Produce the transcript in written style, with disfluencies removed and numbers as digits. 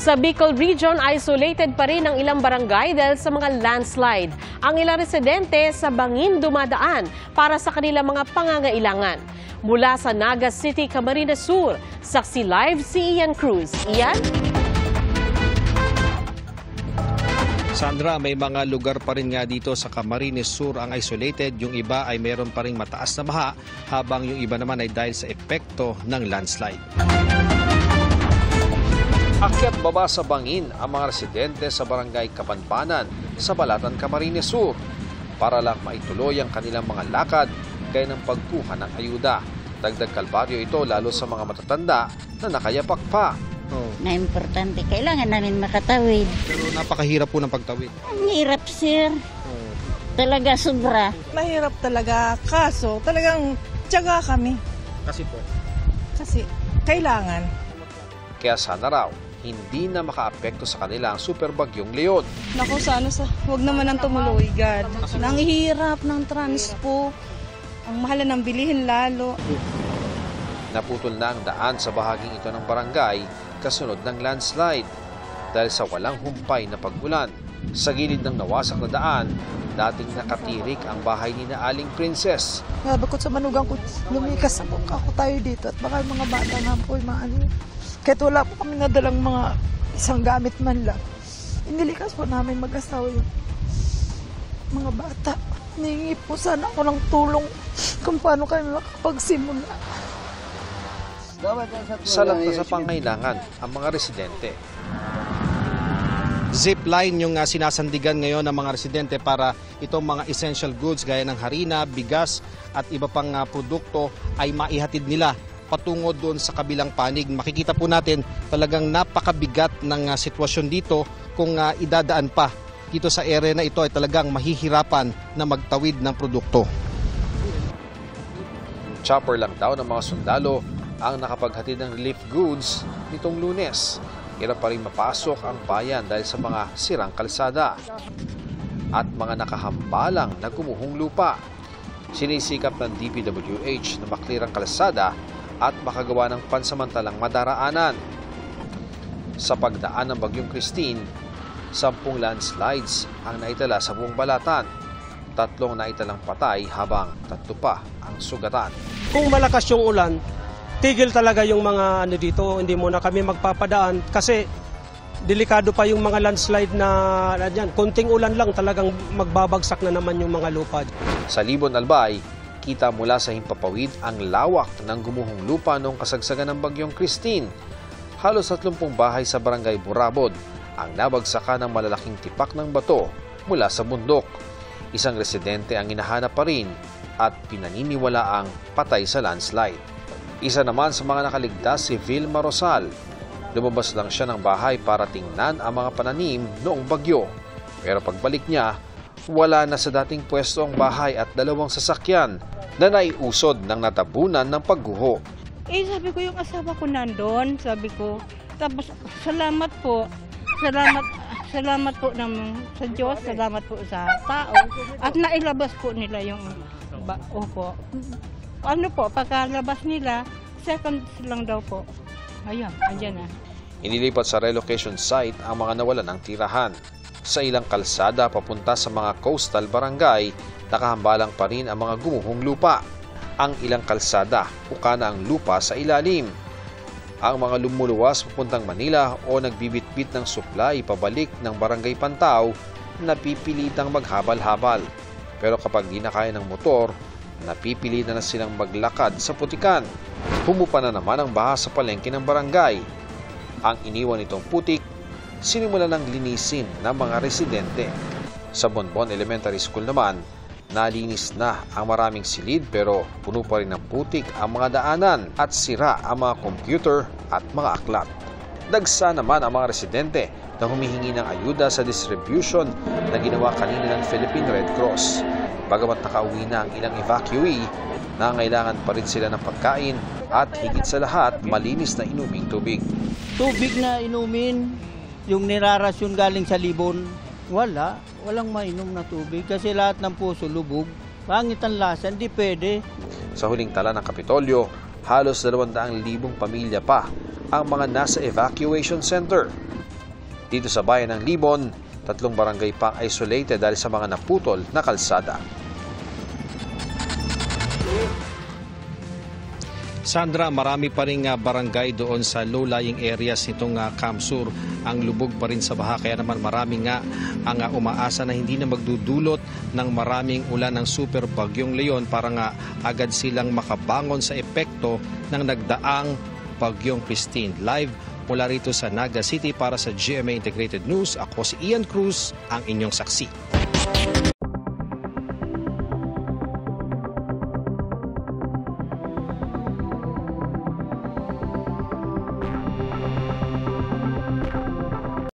Sa Bicol Region, isolated pa rin ang ilang barangay dahil sa mga landslide. Ang ilang residente sa bangin dumadaan para sa kanilang mga pangangailangan. Mula sa Naga City, Camarines Sur, saksi live si Ian Cruz. Ian? Sandra, may mga lugar pa rin nga dito sa Camarines Sur ang isolated. Yung iba ay meron pa rin mataas na baha, habang yung iba naman ay dahil sa epekto ng landslide. Akyat baba sa bangin ang mga residente sa barangay Kapanpanan sa Balatan, Camarines Sur para lang maituloy ang kanilang mga lakad gaya ng pagkuha ng ayuda. Dagdag kalbaryo ito lalo sa mga matatanda na nakayapak pa. Na importante, kailangan namin makatawid. Pero napakahirap po ng pagtawid. Ang hirap, sir. Talaga sobra. Mahirap talaga, kaso talagang tiyaga kami. Kasi po? Kasi kailangan. Kaya sana raw, hindi na makaapekto sa kanila ang super bagyong Leon. Naku, huwag naman ang tumuloy, God. Nanghihirap ng transpo. Ang mahal ng bilihin lalo. Naputol na ang daan sa bahaging ito ng barangay kasunod ng landslide dahil sa walang humpay na pag-ulan. Sa gilid ng nawasak na daan, dating nakatirik ang bahay ni na Aling Princess. Bakit sa manugang ko, lumikas ako tayo dito at baka mga bata nga po yung mga ano. Kahit wala po kami nadalang mga isang gamit man lang. Inilikas po namin mag-asawa yung mga bata. Hiningi po sana ako ng tulong kung paano kami makapagsimula. Salat na sa pangailangan ang mga residente. Zipline yung sinasandigan ngayon ng mga residente para itong mga essential goods gaya ng harina, bigas at iba pang produkto ay maihatid nila patungo doon sa kabilang panig. Makikita po natin talagang napakabigat ng sitwasyon dito kung idadaan pa dito sa area na ito ay talagang mahihirapan na magtawid ng produkto. Chopper lang daw ng mga sundalo ang nakapaghatid ng relief goods nitong Lunes. Hirap pa rin mapasok ang bayan dahil sa mga sirang kalsada at mga nakahambalang na gumuhong lupa. Sinisikap ng DPWH na maklirang kalsada at makagawa ng pansamantalang madaraanan. Sa pagdaan ng Bagyong Christine, 10 landslides ang naitala sa buong Balatan. 3 naitalang patay habang 3 pa ang sugatan. Kung malakas yung ulan, tigil talaga yung mga dito, hindi muna kami magpapadaan kasi delikado pa yung mga landslide na dyan. Konting ulan lang talagang magbabagsak na naman yung mga lupa. Sa Libon, Albay, kita mula sa himpapawid ang lawak ng gumuhong lupa noong kasagsagan ng Bagyong Christine. Halos 30 bahay sa barangay Burabod ang nabagsakan ng malalaking tipak ng bato mula sa bundok. Isang residente ang hinahanap pa rin at pinaniniwalaang patay sa landslide. Isa naman sa mga nakaligtas si Vilma Rosal. Lumabas lang siya ng bahay para tingnan ang mga pananim noong bagyo. Pero pagbalik niya, wala na sa dating pwesto ang bahay at 2 sasakyan na naiusod ng natabunan ng pagguho. Sabi ko yung asawa ko nandun, sabi ko. Tapos salamat po sa Diyos, salamat po sa tao. At nailabas po nila yung opo. Ano po, pagkalabas nila, seconds lang daw po. Ayun, andyan na. Inilipat sa relocation site ang mga nawalan ng tirahan. Sa ilang kalsada papunta sa mga coastal barangay, nakahambalang pa rin ang mga gumuhong lupa. Ang ilang kalsada, uka na ang lupa sa ilalim. Ang mga lumuluwas papuntang Manila o nagbibitbit ng supply pabalik ng Barangay Pantao, napipilitang maghabal-habal. Pero kapag di na kaya ng motor, napipilitan na silang maglakad sa putikan. Humupa na naman ang baha sa palengke ng barangay. Ang iniwan nitong putik, sinimulan ng linisin ng mga residente. Sa Bonbon Elementary School naman, nalinis na ang maraming silid pero puno pa rin ng putik ang mga daanan at sira ang mga computer at mga aklat. Dagsa naman ang mga residente na humihingi ng ayuda sa distribution na ginawa kanina ng Philippine Red Cross. Bagamat nakauwi na ang ilang evacuee, nangailangan pa rin sila ng pagkain at higit sa lahat, malinis na inuming tubig. Tubig na inumin, yung nirarasyon galing sa Libon, walang mainom na tubig kasi lahat ng puso lubog. Pangit ang lasa, hindi pwede. Sa huling tala ng Kapitolyo, halos 200,000 pamilya pa ang mga nasa evacuation center. Dito sa bayan ng Libon, 3 barangay pa isolated dahil sa mga naputol na kalsada. Sandra, marami pa rin barangay doon sa low-lying areas nitong Kamsur ang lubog pa rin sa baha. Kaya naman marami nga ang umaasa na hindi na magdudulot ng maraming ulan ng super bagyong Leon para nga agad silang makabangon sa epekto ng nagdaang bagyong Christine. Live mula rito sa Naga City para sa GMA Integrated News, ako si Ian Cruz, ang inyong saksi.